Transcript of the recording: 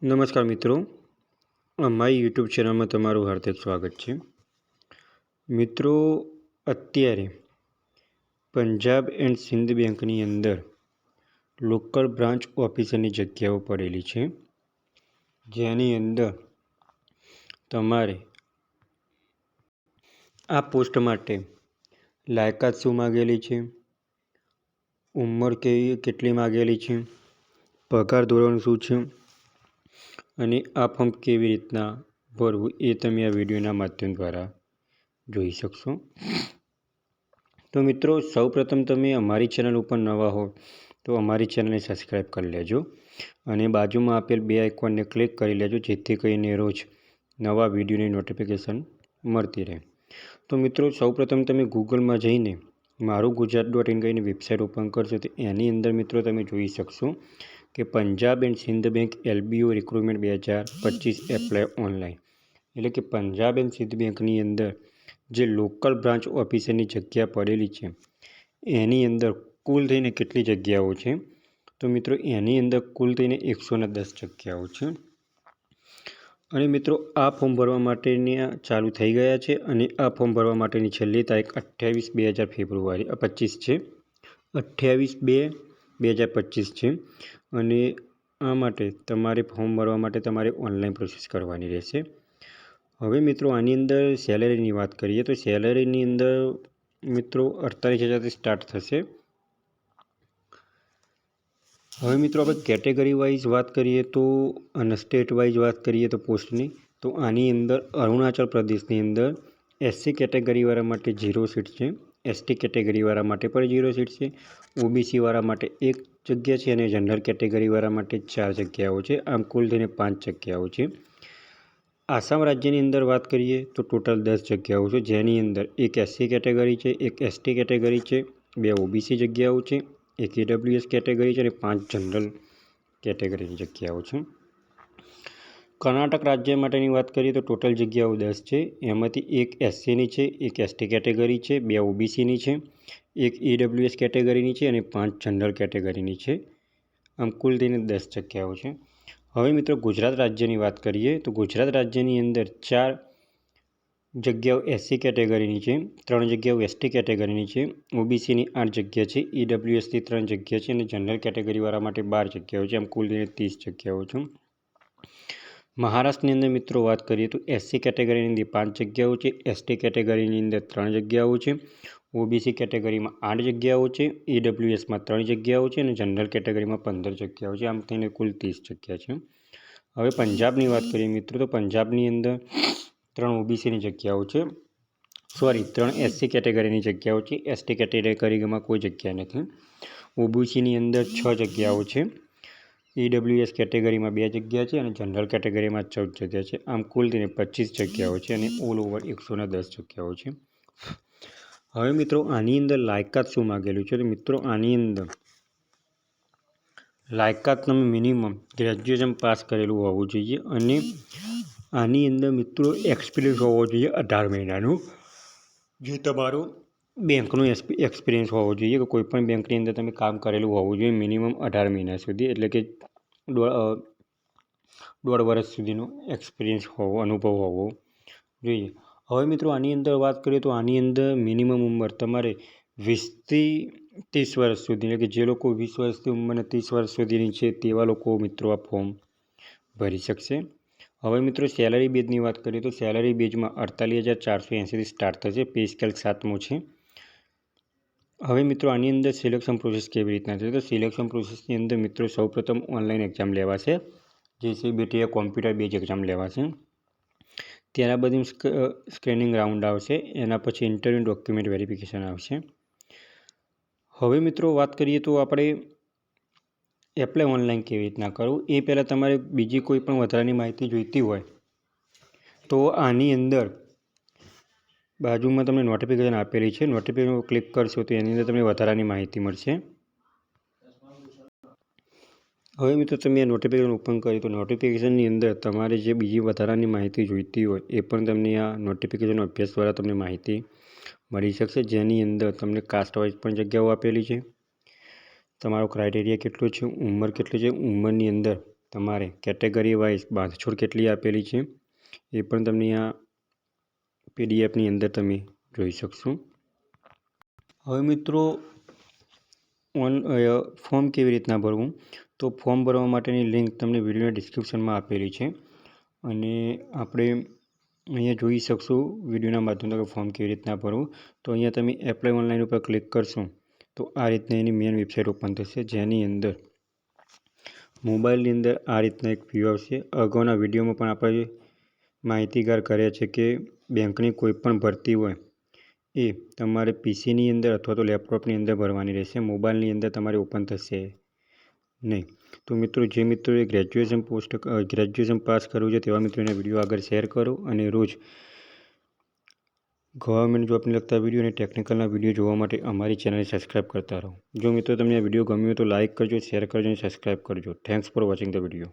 નમસ્કાર મિત્રો, મારી યુટ્યુબ ચેનલમાં તમારું હાર્દિક સ્વાગત છે. મિત્રો, અત્યારે પંજાબ એન્ડ સિંધ બેંકની અંદર લોકલ બ્રાન્ચ ઓફિસરની જગ્યાઓ પડેલી છે, જેની અંદર તમારે આ પોસ્ટ માટે લાયકાત શું માગેલી છે, ઉંમર કેટલી માગેલી છે, પગાર ધોરણ શું છે અને આ ફોર્મ કેવી રીતના ભરવું એ તમે આ વિડીયોના માધ્યમ દ્વારા જોઈ શકશો. તો મિત્રો, સૌપ્રથમ તમે અમારી ચેનલ ઉપર નવા હો તો અમારી ચેનલને સબસ્ક્રાઈબ કરી લેજો અને બાજુમાં આપેલ બે આઇકોનને ક્લિક કરી લેજો, જેથી કરીને રોજ નવા વિડીયોની નોટિફિકેશન મળતી રહે. તો મિત્રો, સૌપ્રથમ તમે ગૂગલમાં જઈને marugujarat.in કરીને વેબસાઇટ ઓપન કરશો તો એની અંદર મિત્રો તમે જોઈ શકશો કે Punjab and Sindh bank LBO recruitment 2025 apply online, એટલે કે પંજાબ એન્ડ સિંધ બેંકની અંદર જે લોકલ બ્રાન્ચ ઓફિસરની જગ્યા પડેલી છે એની અંદર કુલ થઈને કેટલી જગ્યાઓ છે? તો મિત્રો, એની અંદર કુલ થઈને 110 જગ્યાઓ છે. અને મિત્રો, આ ફોર્મ ભરવા માટેની ચાલુ થઈ ગયા છે અને આ ફોર્મ ભરવા માટેની છેલ્લી તારીખ 28/2 ફેબ્રુઆરી 25 છે. 28/2/2025 છે. અને આ માટે તમારે ફોર્મ ભરવા માટે તમારે ઓનલાઈન પ્રોસેસ કરવાની રહેશે. હવે મિત્રો, આની અંદર સેલેરીની વાત કરીએ તો સેલેરીની અંદર મિત્રો 48,000થી સ્ટાર્ટ થશે. હવે મિત્રો, આપણે કેટેગરી વાઇઝ વાત કરીએ તો અને સ્ટેટ વાઇઝ વાત કરીએ તો પોસ્ટની, તો આની અંદર અરુણાચલ પ્રદેશની અંદર SC કેટેગરીવાળા માટે 0 સીટ છે, ST કેટેગરીવાળા માટે પણ 0 સીટ છે, OBC વાળા માટે 1 જગ્યા છે અને જનરલ કેટેગરીવાળા માટે 4 જગ્યાઓ છે. આમ કુલ થઈને 5 જગ્યાઓ છે. આસામ રાજ્યની અંદર વાત કરીએ તો ટોટલ 10 જગ્યાઓ છે, જેની અંદર 1 SC કેટેગરી છે, 1 ST કેટેગરી છે, 2 OBC જગ્યાઓ છે, 1 EWS કેટેગરી છે અને 5 જનરલ કેટેગરીની જગ્યાઓ છે. કર્ણાટક રાજ્ય માટેની વાત કરીએ તો ટોટલ જગ્યાઓ 10 છે. એમાંથી 1 SCની છે, 1 ST કેટેગરી છે, 2 OBCની છે, 1 EWS કેટેગરીની છે અને 5 જનરલ કેટેગરીની છે. આમ કુલ થઈને 10 જગ્યાઓ છે. હવે મિત્રો, ગુજરાત રાજ્યની વાત કરીએ તો ગુજરાત રાજ્યની અંદર 4 જગ્યાઓ SC કેટેગરીની છે, 3 જગ્યાઓ ST કેટેગરીની છે, OBCની 8 જગ્યા છે, EWSની 3 જગ્યા છે અને જનરલ કેટેગરીવાળા માટે 12 જગ્યાઓ છે. આમ કુલ 30 જગ્યાઓ છે. મહારાષ્ટ્રની અંદર મિત્રો વાત કરીએ તો SC કેટેગરીની અંદર 5 જગ્યાઓ છે, ST કેટેગરીની અંદર 3 જગ્યાઓ છે, OBC કેટેગરીમાં 8 જગ્યાઓ છે, EWSમાં 3 જગ્યાઓ છે અને જનરલ કેટેગરીમાં 15 જગ્યાઓ છે. આમ થઈને કુલ 30 જગ્યા છે. હવે પંજાબની વાત કરીએ મિત્રો તો પંજાબની અંદર 3 OBCની જગ્યાઓ છે, 3 SC કેટેગરીની જગ્યાઓ છે, ST કેટેગરીમાં કોઈ જગ્યા નથી. OBCની અંદર 6 જગ્યાઓ છે, EWS કેટેગરીમાં 2 જગ્યા છે અને જનરલ કેટેગરીમાં 14 જગ્યા છે. આમ કુલ થઈને 25 જગ્યાઓ છે અને ઓલ ઓવર 110 જગ્યાઓ છે. હવે મિત્રો, આની અંદર લાયકાત શું માગેલું છે? તો મિત્રો, આની અંદર લાયકાત તમે મિનિમમ ગ્રેજ્યુએશન પાસ કરેલું હોવું જોઈએ અને આની અંદર મિત્રો એક્સપિરિયન્સ હોવો જોઈએ 18 મહિનાનું, જે તમારો બેંકનો એક્સપિરિયન્સ હોવો જોઈએ કે કોઈપણ બેંકની અંદર તમે કામ કરેલું હોવું જોઈએ મિનિમમ 18 મહિના સુધી, એટલે કે 1.5 વર્ષ સુધીનો એક્સપિરિયન્સ અનુભવ હોવો જોઈએ. હવે મિત્રો, આની અંદર વાત કરીએ તો આની અંદર મિનિમમ ઉંમર તમારે 20થી 30 વર્ષ સુધી, એટલે કે જે લોકો 20 વર્ષથી ઉંમર અને 30 વર્ષ સુધીની છે તેવા લોકો મિત્રો આ ફોર્મ ભરી શકશે. હવે મિત્રો, સેલરી બેઝની વાત કરીએ તો સેલરી બેઝમાં 48,480થી સ્ટાર્ટ થશે. પે સ્કેલ 7મો છે. હવે મિત્રો, આની અંદર સિલેક્શન પ્રોસેસ કેવી રીતના છે? તો સિલેક્શન પ્રોસેસની અંદર મિત્રો સૌપ્રથમ ઓનલાઈન એક્ઝામ લેવાશે, JCBT કોમ્પ્યુટર બેઝ એક્ઝામ લેવાશે. ત્યાર બાદ સ્ક્રીનિંગ રાઉન્ડ આવશે, એના પછી ઇન્ટરવ્યૂ ડોક્યુમેન્ટ વેરિફિકેશન આવશે. હવે મિત્રો વાત કરીએ તો આપણે એપ્લાય ઓનલાઈન કેવી રીતના કરવું એ પહેલાં તમારે બીજી કોઈ પણ વધારાની માહિતી જોઈતી હોય તો આની અંદર બાજુમાં તમને નોટિફિકેશન આપેલી છે, નોટિફિકેશન ક્લિક કરશો તો એની અંદર તમને વધારાની માહિતી મળશે. હવે મિત્રો, તમે આ નોટિફિકેશન ઓપન કરી તો નોટિફિકેશનની અંદર તમારે જે બીજી વધારાની માહિતી જોઈતી હોય એ પણ તમને આ નોટિફિકેશન અભ્યાસ દ્વારા તમને માહિતી મળી શકશે, જેની અંદર તમને કાસ્ટ વાઇઝ પણ જગ્યાઓ આપેલી છે, તમારો ક્રાઇટેરિયા કેટલો છે, ઉંમર કેટલી છે, ઉંમરની અંદર તમારે કેટેગરી વાઇઝ બાંધછોડ કેટલી આપેલી છે એ પણ તમને આ પીડીએફની અંદર તમે જોઈ શકશો. હવે મિત્રો ફોર્મ કેવી રીતના ભરવું, તો ફોર્મ ભરવા માટેની લિંક તમને વિડીયોના ડિસ્ક્રિપ્શનમાં આપેલી છે અને આપણે અહીંયા જોઈ શકશું વિડીયોના માધ્યમથી ફોર્મ કેવી રીતના ભરવું. તો અહીંયા તમે એપ્લાય ઓનલાઈન ઉપર ક્લિક કરશો તો આ રીતના એની મેઇન વેબસાઇટ ઓપન થશે, જેની અંદર મોબાઈલની અંદર આ રીતના એક વ્યૂ આવશે. અગાઉના વિડીયોમાં પણ આપણે માહિતીગાર કર્યા છે કે બેંકની કોઈ પણ ભરતી હોય એ તમારે પીસીની અંદર અથવા તો લેપટોપની અંદર ભરવાની રહેશે, મોબાઈલની અંદર તમારે ઓપન થશે નહીં. તો મિત્રો જે મિત્રોએ ગ્રેજ્યુએશન પાસ કરવું છે તેવા મિત્રોને વિડીયો આગળ શેર કરો અને રોજ ગવર્મેન્ટ જોબને લગતા વિડીયો અને ટેકનિકલના વિડીયો જોવા માટે અમારી ચેનલને સબસ્ક્રાઈબ કરતા રહો. જો મિત્રો તમને આ વિડીયો ગમ્યો તો લાઇક કરજો, શેર કરજો અને સબસ્ક્રાઈબ કરજો. Thanks for watching the video.